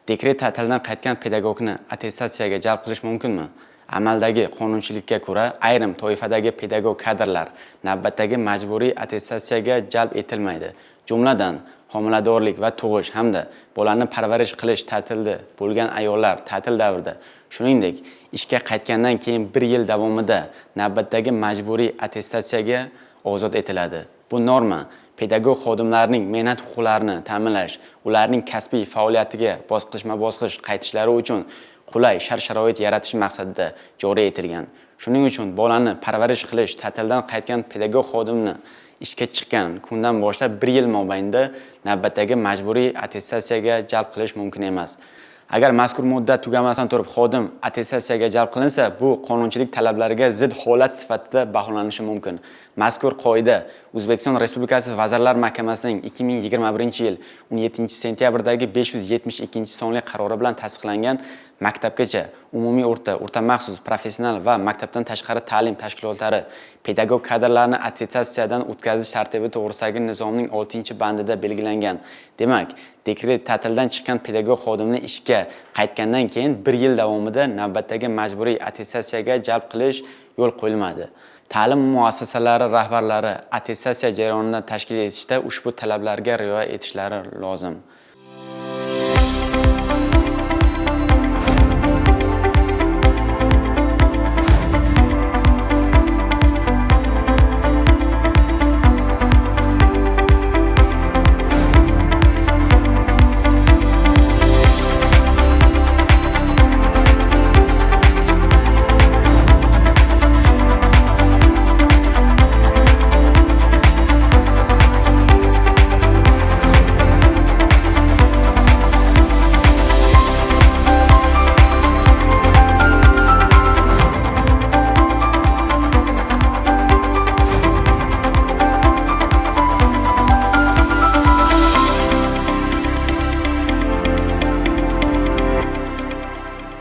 Dekret ta'tildan qaytgan pedagogni attestatsiyaga jalb qilish mumkinmi? Amaldagi qonunchilikka ko'ra, ayrim toifadagi pedagog kadrlar navbatdagi majburiy attestatsiyaga jalb etilmaydi. Jumladan, homiladorlik va tug'ish hamda bolani parvarish qilish ta'tilda bo'lgan ayollar ta'til davrida, shuningdek, ishga qaytgandan keyin 1 yil davomida navbatdagi majburiy attestatsiyaga ozod etiladi. Bu norma pedagog xodimlarning mehnat huquqlarini ta'minlash, ularning kasbiy faoliyatiga bosqichma-bosqich qaytishlari uchun qulay shart-sharoit yaratish maqsadida joriy etilgan. Shuning uchun bolani parvarish qilish ta'tildan qaytgan pedagog xodimni ishga chiqqan kundan boshlab 1 yil mobaynida navbatdagi majburiy attestatsiyaga jalb qilish mumkin emas. Agar mazkur muddat tugamasdan turib xodim attestatsiyaga jalb qilinsa, bu qonunchilik talablariga zid holat sifatida baholanishi mumkin. Mazkur qoida O'zbekiston Respublikasi Vazirlar Mahkamasining 2021-yil 17-sentyabrdagi 572-sonli qarori bilan tasdiqlangan maktabgacha, umumiy o'rta maxsus, professional va maktabdan tashqari ta'lim tashkilotlari pedagog kadrlarni attestatsiyadan o'tkazish tartibi to'g'risidagi nizomning 6-bandida belgilangan. Demak, dekret ta'tildan chiqqan pedagog xodimni ishga qaytgandan keyin 1 yil davomida navbatdagi majburiy attestatsiyaga jalb qilish yo'l qo'yilmadi. Ta'lim muassasalari rahbarlari attestatsiya jarayonini tashkil etishda ushbu talablarga rioya etishlari lozim.